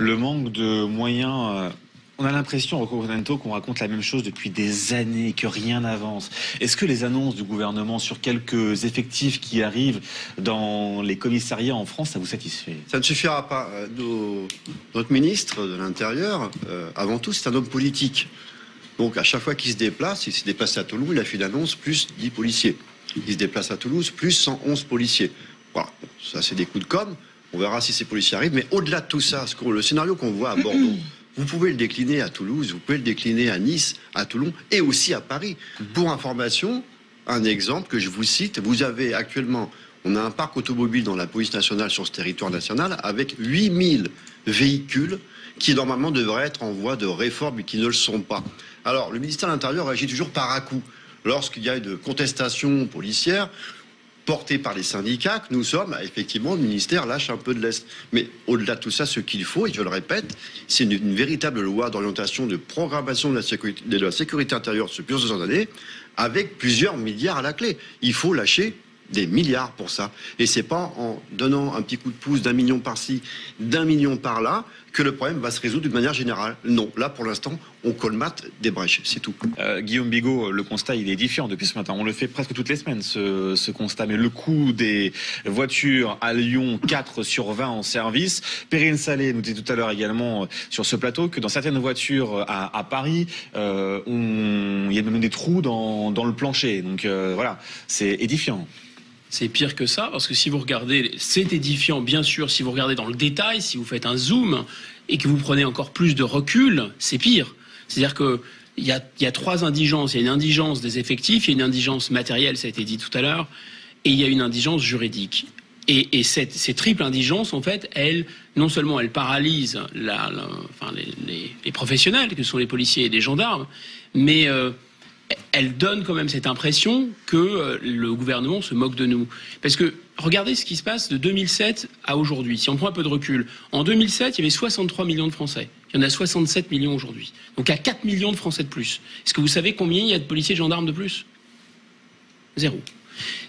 Le manque de moyens... On a l'impression, Rocco Contento, qu'on raconte la même chose depuis des années, que rien n'avance. Est-ce que les annonces du gouvernement sur quelques effectifs qui arrivent dans les commissariats en France, ça vous satisfait? Ça ne suffira pas. Notre ministre de l'Intérieur, avant tout, c'est un homme politique. Donc à chaque fois qu'il se déplace, il s'est déplacé à Toulouse, il a fait une annonce, plus 10 policiers. Il se déplace à Toulouse, plus 111 policiers. Voilà, ça c'est des coups de com'. On verra si ces policiers arrivent. Mais au-delà de tout ça, le scénario qu'on voit à Bordeaux, vous pouvez le décliner à Toulouse, vous pouvez le décliner à Nice, à Toulon et aussi à Paris. Pour information, un exemple que je vous cite, vous avez actuellement, on a un parc automobile dans la police nationale sur ce territoire national avec 8000 véhicules qui normalement devraient être en voie de réforme et qui ne le sont pas. Alors, le ministère de l'Intérieur agit toujours par à-coup. Lorsqu'il y a une contestation policière portée par les syndicats, que nous sommes, effectivement, le ministère lâche un peu de l'Est. Mais au-delà de tout ça, ce qu'il faut, et je le répète, c'est une véritable loi d'orientation de programmation de la sécurité intérieure sur plusieurs années, avec plusieurs milliards à la clé. Il faut lâcher des milliards pour ça. Et c'est pas en donnant un petit coup de pouce d'1 million par-ci, d'1 million par-là, que le problème va se résoudre d'une manière générale. Non, là pour l'instant, on colmate des brèches, c'est tout. Guillaume Bigot, le constat il est édifiant depuis ce matin. On le fait presque toutes les semaines, ce constat. Mais le coût des voitures à Lyon, 4 sur 20 en service. Perrine Salé nous disait tout à l'heure également sur ce plateau que dans certaines voitures à Paris, il y a même des trous dans le plancher. Donc voilà, c'est édifiant. C'est pire que ça, parce que si vous regardez, c'est édifiant, bien sûr, si vous regardez dans le détail, si vous faites un zoom et que vous prenez encore plus de recul, c'est pire. C'est-à-dire qu'il y a trois indigences. Il y a une indigence des effectifs, il y a une indigence matérielle, ça a été dit tout à l'heure, et il y a une indigence juridique. Et ces triples indigences, en fait, non seulement elles paralysent les professionnels, que sont les policiers et les gendarmes, mais elle donne quand même cette impression que le gouvernement se moque de nous. Parce que regardez ce qui se passe de 2007 à aujourd'hui. Si on prend un peu de recul, en 2007, il y avait 63 millions de Français. Il y en a 67 millions aujourd'hui. Donc il y a 4 millions de Français de plus. Est-ce que vous savez combien il y a de policiers et de gendarmes de plus? Zéro.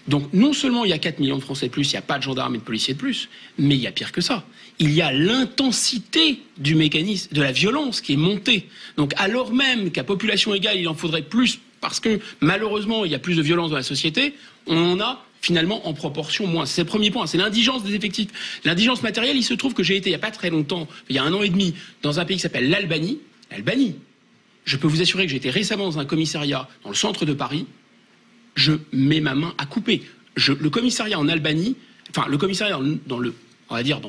Donc non seulement il y a 4 millions de Français de plus, il n'y a pas de gendarmes et de policiers de plus, mais il y a pire que ça. Il y a l'intensité du mécanisme, de la violence qui est montée. Donc alors même qu'à population égale, il en faudrait plus, parce que malheureusement il y a plus de violence dans la société, on en a finalement en proportion moins. C'est le premier point, c'est l'indigence des effectifs. L'indigence matérielle, il se trouve que j'ai été il n'y a pas très longtemps, il y a 1 an et demi, dans un pays qui s'appelle l'Albanie. L'Albanie. Je peux vous assurer que j'ai été récemment dans un commissariat dans le centre de Paris. Je mets ma main à couper. Le commissariat en Albanie, enfin le commissariat dans le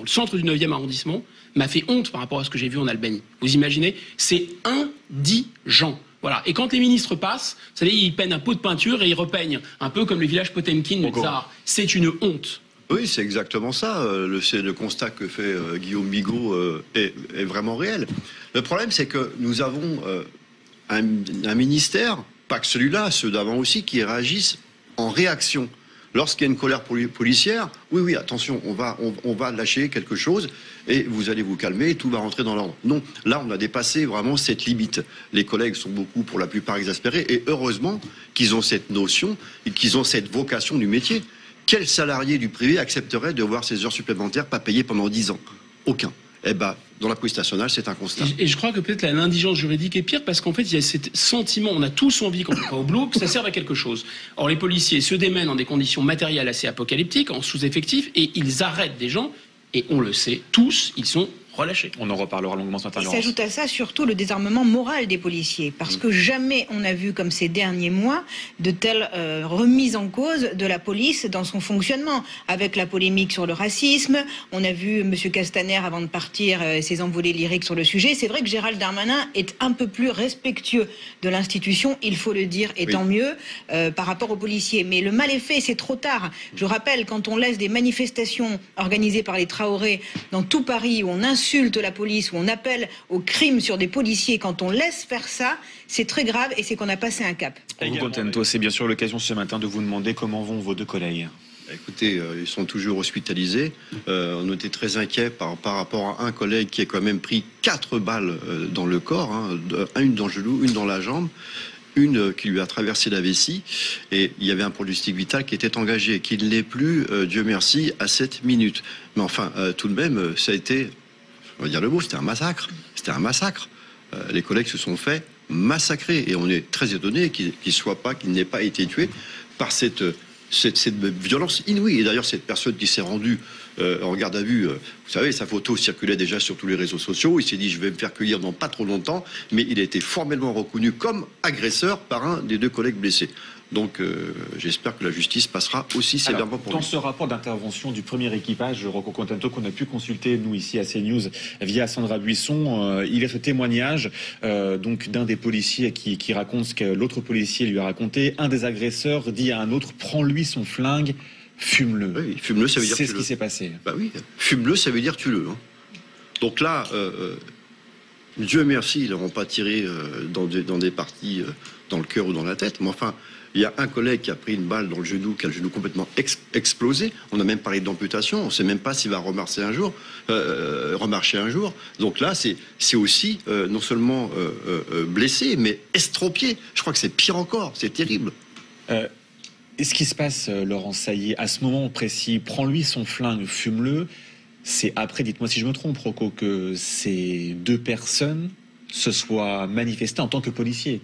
centre du 9e arrondissement, m'a fait honte par rapport à ce que j'ai vu en Albanie. Vous imaginez? C'est indigent. Voilà. Et quand les ministres passent, vous savez, ils peignent un pot de peinture et ils repeignent, un peu comme le village Potemkin du Tsar. C'est une honte. Oui, c'est exactement ça. Le constat que fait Guillaume Bigot est vraiment réel. Le problème, c'est que nous avons un ministère, pas que celui-là, ceux d'avant aussi, qui réagissent en réaction. Lorsqu'il y a une colère policière, oui, attention, on va lâcher quelque chose et vous allez vous calmer et tout va rentrer dans l'ordre. Non, là, on a dépassé vraiment cette limite. Les collègues sont beaucoup, pour la plupart, exaspérés et heureusement qu'ils ont cette notion et qu'ils ont cette vocation du métier. Quel salarié du privé accepterait de voir ses heures supplémentaires pas payées pendant 10 ans? Aucun. Eh ben, dans la police nationale, c'est un constat. Et je crois que peut-être l'indigence juridique est pire parce qu'en fait, il y a ce sentiment, on a tous envie quand on va au boulot, que ça serve à quelque chose. Or, les policiers se démènent dans des conditions matérielles assez apocalyptiques, en sous-effectif, et ils arrêtent des gens, et on le sait, tous, ils sont relâchés. On en reparlera longuement ce matin. Il s'ajoute à ça surtout le désarmement moral des policiers, parce que jamais on a vu comme ces derniers mois de telles remises en cause de la police dans son fonctionnement, avec la polémique sur le racisme. On a vu M. Castaner avant de partir ses envolées lyriques sur le sujet. C'est vrai que Gérald Darmanin est un peu plus respectueux de l'institution, il faut le dire, et tant mieux, par rapport aux policiers. Mais le mal est fait, c'est trop tard. Je rappelle, quand on laisse des manifestations organisées par les Traoré dans tout Paris, où on insulte la police, où on appelle au crime sur des policiers, quand on laisse faire ça, c'est très grave et c'est qu'on a passé un cap. Contento, c'est bien sûr l'occasion ce matin de vous demander comment vont vos deux collègues. Écoutez, ils sont toujours hospitalisés. On était très inquiets par rapport à un collègue qui a quand même pris 4 balles dans le corps, une dans le genou, une dans la jambe, une qui lui a traversé la vessie, et il y avait un pronostic vital qui était engagé, qui ne l'est plus, Dieu merci, à 7 minutes. Mais enfin, tout de même, ça a été on va dire le mot, c'était un massacre. C'était un massacre. Les collègues se sont fait massacrer et on est très étonné qu'il n'ait pas été tué par cette violence inouïe. Et d'ailleurs, cette personne qui s'est rendue en garde à vue, vous savez, sa photo circulait déjà sur tous les réseaux sociaux. Il s'est dit, je vais me faire cueillir dans pas trop longtemps, mais il a été formellement reconnu comme agresseur par un des 2 collègues blessés. Donc j'espère que la justice passera aussi sévèrement pour lui. Dans ce rapport d'intervention du premier équipage, Rocco Contento, qu'on a pu consulter, nous, ici à CNews, via Sandra Buisson, il y a ce témoignage donc d'un des policiers qui raconte ce que l'autre policier lui a raconté. Un des agresseurs dit à un autre, prends-lui son flingue, fume-le. Oui, fume-le, ça veut dire c'est tue-le. Ce qui s'est passé. Bah oui, fume-le, ça veut dire tue-le. Hein. Donc là, Dieu merci, ils n'auront pas tiré dans des parties dans le cœur ou dans la tête, mais enfin... Il y a un collègue qui a pris une balle dans le genou, qui a le genou complètement explosé. On a même parlé d'amputation. On ne sait même pas s'il va remarcher un jour. Donc là, c'est aussi non seulement blessé, mais estropié. Je crois que c'est pire encore. C'est terrible. Et ce qui se passe, Laurent Sailly, à ce moment précis, prends-lui son flingue, fume-le. C'est après, dites-moi si je me trompe, Rocco, que ces 2 personnes se soient manifestées en tant que policiers.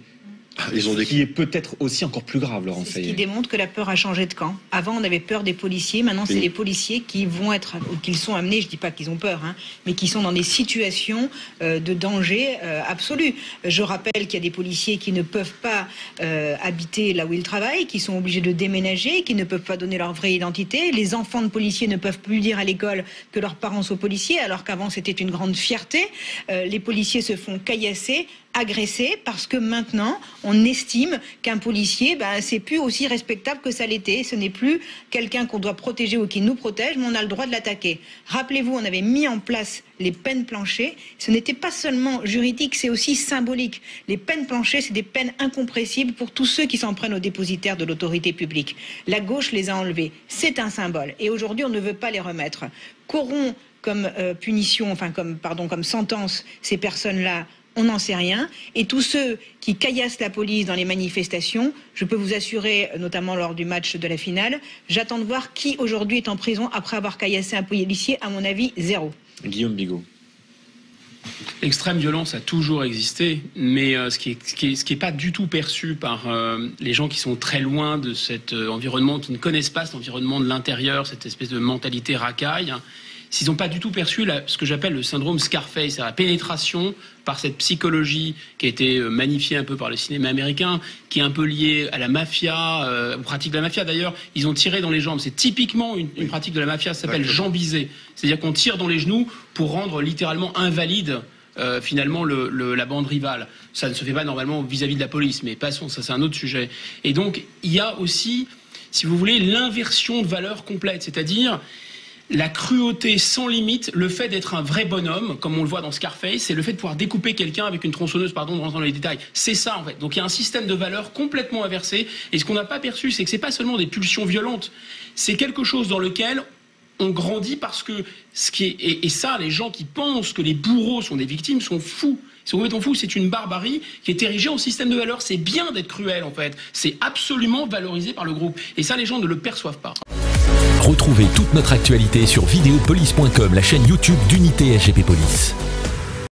Ce qui est peut-être aussi encore plus grave, Laurent Sailly. Ce qui démontre que la peur a changé de camp. Avant, on avait peur des policiers. Maintenant, c'est les policiers qui vont être, ou qu'ils sont amenés, je ne dis pas qu'ils ont peur, hein, mais qui sont dans des situations de danger absolu. Je rappelle qu'il y a des policiers qui ne peuvent pas habiter là où ils travaillent, qui sont obligés de déménager, qui ne peuvent pas donner leur vraie identité. Les enfants de policiers ne peuvent plus dire à l'école que leurs parents sont policiers, alors qu'avant, c'était une grande fierté. Les policiers se font caillasser, agressé parce que maintenant on estime qu'un policier c'est plus aussi respectable que ça l'était, ce n'est plus quelqu'un qu'on doit protéger ou qui nous protège, mais on a le droit de l'attaquer. Rappelez-vous, on avait mis en place les peines planchers, ce n'était pas seulement juridique, c'est aussi symbolique. Les peines planchers, c'est des peines incompressibles pour tous ceux qui s'en prennent aux dépositaires de l'autorité publique. La gauche les a enlevés, c'est un symbole et aujourd'hui on ne veut pas les remettre. Qu'auront comme punition, comme sentence ces personnes-là, on n'en sait rien. Et tous ceux qui caillassent la police dans les manifestations, je peux vous assurer, notamment lors du match de la finale, j'attends de voir qui aujourd'hui est en prison après avoir caillassé un policier. À mon avis, 0. Guillaume Bigot. L'extrême violence a toujours existé, mais ce qui est pas du tout perçu par les gens qui sont très loin de cet environnement, qui ne connaissent pas cet environnement de l'intérieur, cette espèce de mentalité racaille, s'ils n'ont pas du tout perçu ce que j'appelle le syndrome Scarface, c'est la pénétration par cette psychologie qui a été magnifiée un peu par le cinéma américain, qui est un peu liée à la mafia, aux pratiques de la mafia. D'ailleurs, ils ont tiré dans les jambes. C'est typiquement une pratique de la mafia, ça s'appelle jambiser. C'est-à-dire qu'on tire dans les genoux pour rendre littéralement invalide finalement la bande rivale. Ça ne se fait pas normalement vis-à-vis de la police, mais passons, ça c'est un autre sujet. Et donc, il y a aussi, si vous voulez, l'inversion de valeur complète, c'est-à-dire la cruauté sans limite, le fait d'être un vrai bonhomme, comme on le voit dans Scarface, c'est le fait de pouvoir découper quelqu'un avec une tronçonneuse, pardon, de rentrer dans les détails. C'est ça, en fait. Donc il y a un système de valeurs complètement inversé. Et ce qu'on n'a pas perçu, c'est que c'est pas seulement des pulsions violentes. C'est quelque chose dans lequel on grandit parce que et ça, les gens qui pensent que les bourreaux sont des victimes sont fous. Ils sont complètement fous. C'est une barbarie qui est érigée en système de valeurs. C'est bien d'être cruel, en fait. C'est absolument valorisé par le groupe. Et ça, les gens ne le perçoivent pas. Retrouvez toute notre actualité sur videopolice.com, la chaîne YouTube d'Unité SGP Police.